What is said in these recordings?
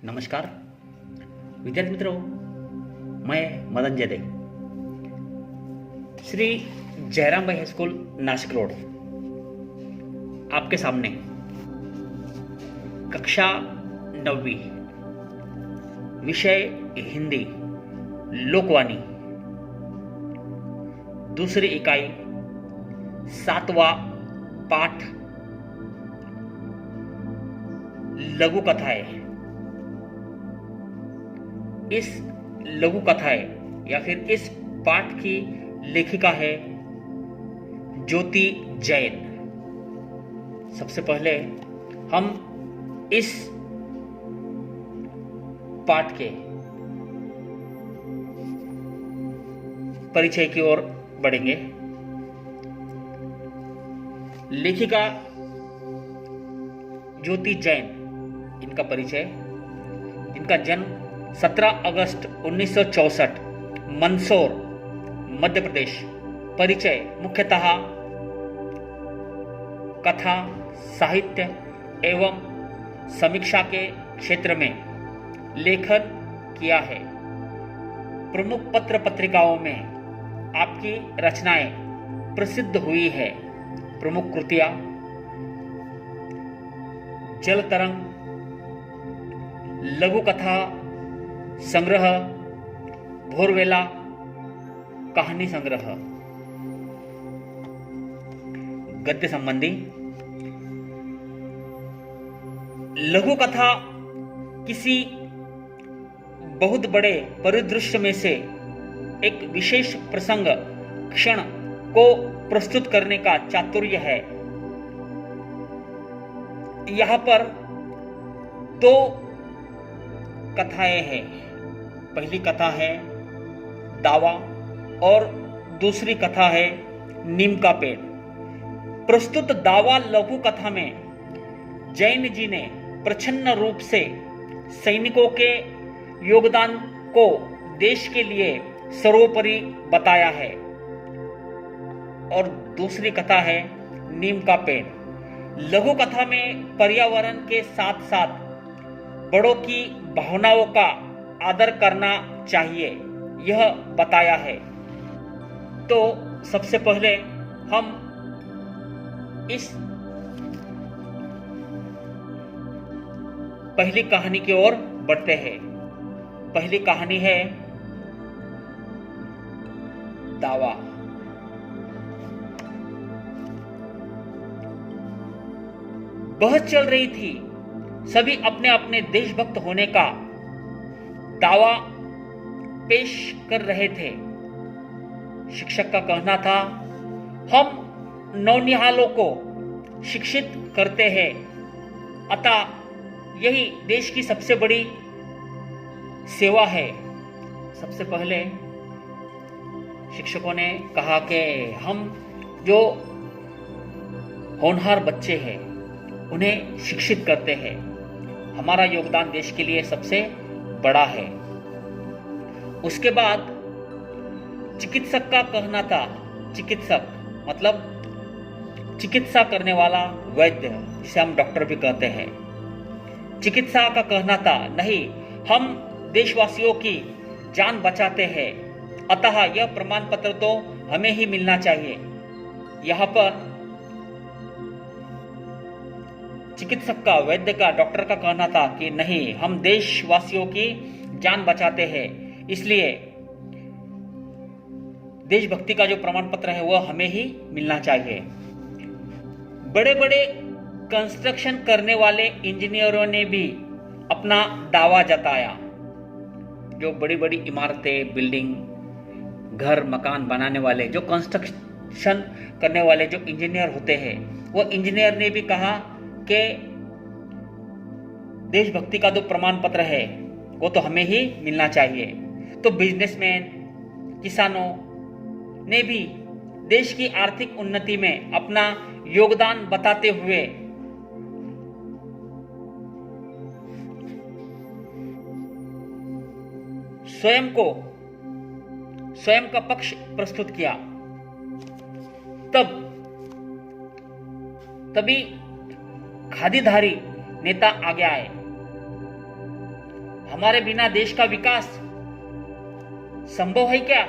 नमस्कार विद्यार्थी मित्रों, मैं मदन जयदेव, श्री जयराम भाई हाई स्कूल नासिक रोड आपके सामने कक्षा 9वीं विषय हिंदी लोकवाणी दूसरी इकाई 7वां पाठ लघु कथाएं। इस लघु कथाएं या फिर इस पाठ की लेखिका है ज्योति जैन। सबसे पहले हम इस पाठ के परिचय की ओर बढ़ेंगे। लेखिका ज्योति जैन, इनका परिचय। इनका जन्म 17 अगस्त 1964 मंदसौर मध्य प्रदेश। परिचय मुख्यतः कथा साहित्य एवं समीक्षा के क्षेत्र में लेखन किया है। प्रमुख पत्र पत्रिकाओं में आपकी रचनाएं प्रसिद्ध हुई है। प्रमुख कृतियां जल तरंग, लघु कथा संग्रह, भोरवेला कहानी संग्रह। गद्य संबंधी लघु कथा किसी बहुत बड़े परिदृश्य में से एक विशेष प्रसंग क्षण को प्रस्तुत करने का चातुर्य है। यहां पर दो कथाएं हैं। पहली कथा है दावा और दूसरी कथा है नीम का पेड़। प्रस्तुत दावा लघु कथा में जैन जी ने प्रच्छन्न रूप से सैनिकों के योगदान को देश के लिए सर्वोपरि बताया है। और दूसरी कथा है नीम का पेड़। लघु कथा में पर्यावरण के साथ साथ बड़ों की भावनाओं का आदर करना चाहिए, यह बताया है। तो सबसे पहले हम इस पहली कहानी की ओर बढ़ते हैं। पहली कहानी है दावा। बहस चल रही थी। सभी अपने अपने देशभक्त होने का दावा पेश कर रहे थे। शिक्षक का कहना था, हम नौनिहालों को शिक्षित करते हैं, अतः यही देश की सबसे बड़ी सेवा है। सबसे पहले शिक्षकों ने कहा कि हम जो होनहार बच्चे हैं उन्हें शिक्षित करते हैं। हमारा योगदान देश के लिए सबसे बड़ा है। उसके बाद चिकित्सक का कहना था, चिकित्सक मतलब चिकित्सा करने वाला वैद्य, जिसे हम डॉक्टर भी कहते हैं। चिकित्सा का कहना था, नहीं, हम देशवासियों की जान बचाते हैं, अतः यह प्रमाण पत्र तो हमें ही मिलना चाहिए। यहाँ पर चिकित्सक का, वैद्य का, डॉक्टर का कहना था कि नहीं, हम देशवासियों की जान बचाते हैं, इसलिए देशभक्ति का जो प्रमाण पत्र है वह हमें ही मिलना चाहिए। बड़े बड़े कंस्ट्रक्शन करने वाले इंजीनियरों ने भी अपना दावा जताया। जो बड़ी बड़ी इमारतें, बिल्डिंग, घर, मकान बनाने वाले, जो कंस्ट्रक्शन करने वाले जो इंजीनियर होते हैं, वो इंजीनियर ने भी कहा कि देशभक्ति का जो प्रमाण पत्र है वो तो हमें ही मिलना चाहिए। तो बिजनेसमैन, किसानों ने भी देश की आर्थिक उन्नति में अपना योगदान बताते हुए स्वयं का पक्ष प्रस्तुत किया। तभी खादीधारी नेता आगे आए। हमारे बिना देश का विकास संभव है क्या?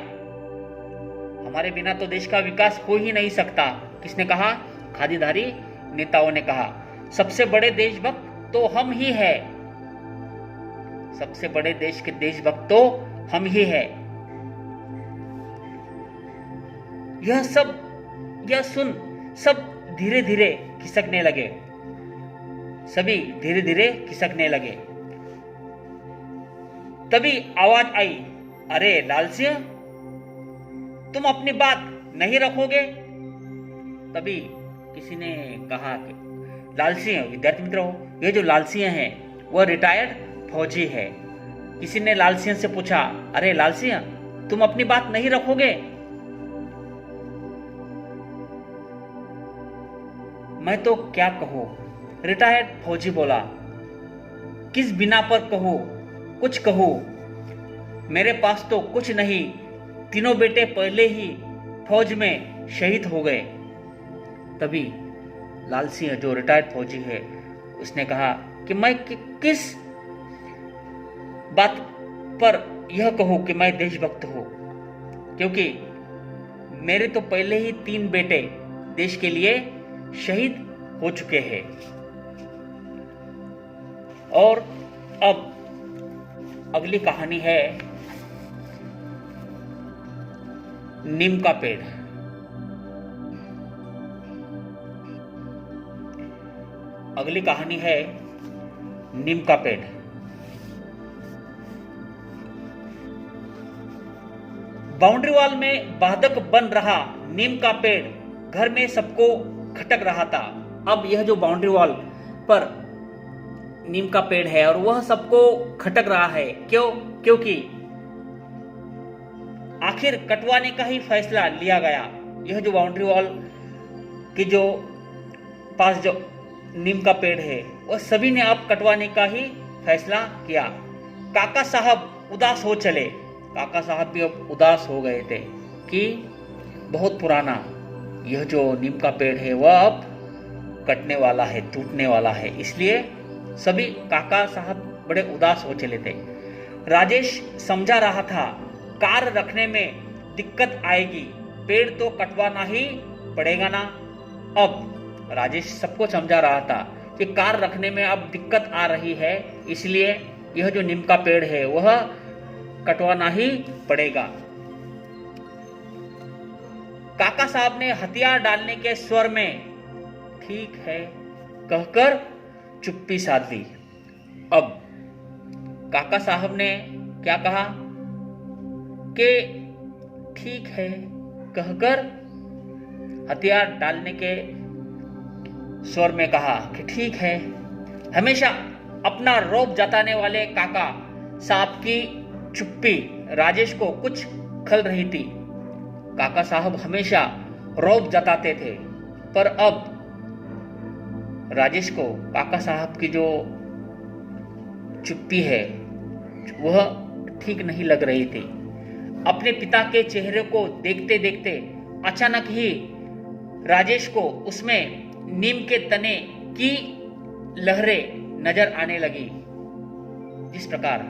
हमारे बिना तो देश का विकास हो ही नहीं सकता। किसने कहा? खादीधारी नेताओं ने कहा। सबसे बड़े देशभक्त तो हम ही है। सबसे बड़े देश के देशभक्त तो हम ही है। यह सुन सब धीरे धीरे खिसकने लगे। सभी धीरे धीरे खिसकने लगे। तभी आवाज आई, अरे लाल सिंह, तुम अपनी बात नहीं रखोगे? तभी किसी ने कहा कि लाल सिंह, विद्यार्थी मित्रों, ये जो लाल सिंह है वह रिटायर्ड फौजी है। किसी ने लाल सिंह से पूछा, अरे लाल सिंह, तुम अपनी बात नहीं रखोगे? मैं तो क्या कहूं, रिटायर्ड फौजी बोला। किस बिना पर कहूं, कुछ कहूं, मेरे पास तो कुछ नहीं। तीनों बेटे पहले ही फौज में शहीद हो गए। तभी लाल सिंह जो रिटायर्ड फौजी है उसने कहा कि मैं किस बात पर यह कहूं कि मैं देशभक्त हूं, क्योंकि मेरे तो पहले ही 3 बेटे देश के लिए शहीद हो चुके हैं। और अब अगली कहानी है नीम का पेड़। अगली कहानी है नीम का पेड़। बाउंड्री वॉल में बाधक बन रहा नीम का पेड़ घर में सबको खटक रहा था। अब यह जो बाउंड्री वॉल पर नीम का पेड़ है और वह सबको खटक रहा है। क्यों? क्योंकि आखिर कटवाने का ही फैसला लिया गया। यह जो बाउंड्री वॉल की जो पास जो नीम का पेड़ है वह सभी ने अब कटवाने का ही फैसला किया। काका साहब उदास हो चले। काका साहब भी अब उदास हो गए थे कि बहुत पुराना यह जो नीम का पेड़ है वह अब कटने वाला है, टूटने वाला है। इसलिए सभी काका साहब बड़े उदास हो चले थे। राजेश समझा रहा था कार रखने में दिक्कत आएगी, पेड़ तो कटवाना ही पड़ेगा ना। अब राजेश सबको समझा रहा था कि कार रखने में अब दिक्कत आ रही है, इसलिए यह जो नीम का पेड़ है वह कटवाना ही पड़ेगा। काका साहब ने हथियार डालने के स्वर में ठीक है कहकर चुप्पी साध ली। अब काका साहब ने क्या कहा कि ठीक है कहकर हथियार डालने के स्वर में कहा कि ठीक है। हमेशा अपना रौब जताने वाले काका साहब की चुप्पी राजेश को कुछ खल रही थी। काका साहब हमेशा रौब जताते थे, पर अब राजेश को काका साहब की जो चुप्पी है वह ठीक नहीं लग रही थी। अपने पिता के चेहरे को देखते देखते अचानक ही राजेश को उसमें नीम के तने की लहरें नजर आने लगी। जिस प्रकार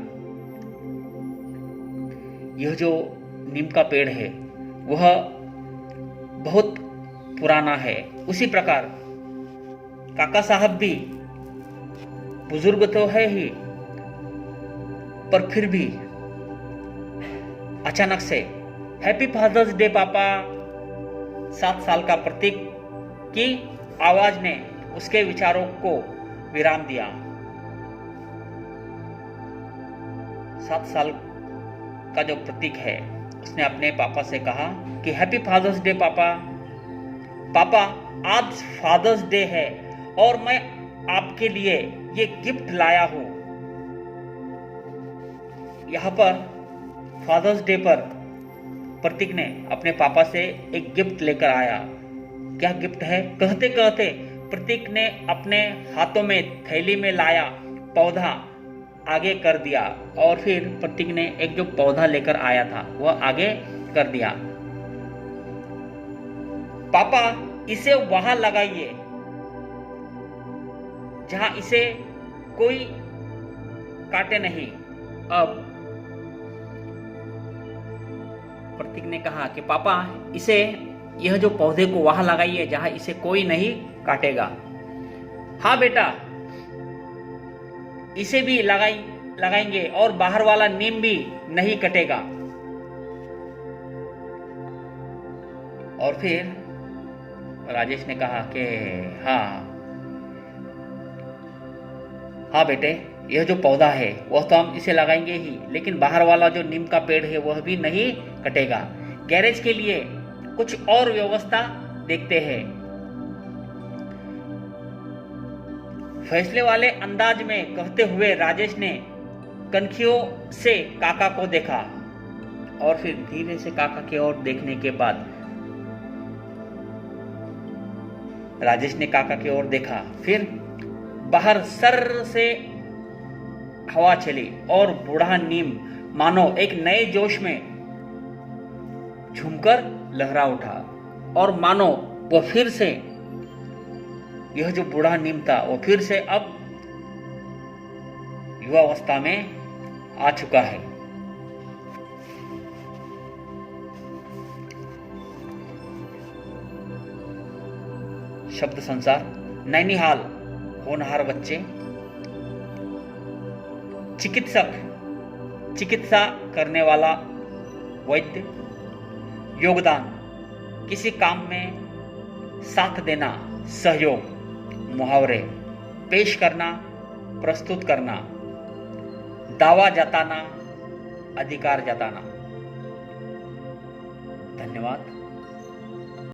यह जो नीम का पेड़ है वह बहुत पुराना है, उसी प्रकार काका साहब भी बुजुर्ग तो है ही, पर फिर भी अचानक से हैप्पी फादर्स डे पापा 7 साल का प्रतीक की आवाज ने उसके विचारों को विराम दिया। 7 साल का जो प्रतीक है उसने अपने पापा से कहा कि हैप्पी फादर्स डे पापा। पापा, आज फादर्स डे है और मैं आपके लिए ये गिफ्ट लाया हूं। यहां पर फादर्स डे पर प्रतीक ने अपने पापा से एक गिफ्ट लेकर आया। क्या गिफ्ट है? कहते कहते प्रतीक ने अपने हाथों में थैली में लाया पौधा आगे कर दिया और फिर प्रतीक ने एक जो पौधा लेकर आया था वह आगे कर दिया। पापा, इसे वहां लगाइए जहां इसे कोई काटे नहीं। अब प्रतीक ने कहा कि पापा, इसे, यह जो पौधे को वहां लगाइए जहां इसे कोई नहीं काटेगा। हाँ बेटा, इसे भी लगाएंगे और बाहर वाला नीम भी नहीं कटेगा। और फिर राजेश ने कहा कि हाँ बेटे, यह जो पौधा है वह तो हम इसे लगाएंगे ही, लेकिन बाहर वाला जो नीम का पेड़ है वह भी नहीं कटेगा। गैरेज के लिए कुछ और व्यवस्था देखते हैं। फैसले वाले अंदाज में कहते हुए राजेश ने कनखियों से काका को देखा और फिर धीरे से काका की ओर देखने के बाद राजेश ने काका की ओर देखा। फिर बाहर सर्र से हवा चली और बूढ़ा नीम मानो एक नए जोश में झूमकर लहरा उठा, और मानो वो फिर से, यह जो बूढ़ा नीम था वो फिर से अब युवावस्था में आ चुका है। शब्द संसार। नैनीहाल, होनहार बच्चे। चिकित्सक, चिकित्सा करने वाला वैद्य। योगदान, किसी काम में साथ देना, सहयोग। मुहावरे, पेश करना, प्रस्तुत करना। दावा जताना, अधिकार जताना। धन्यवाद।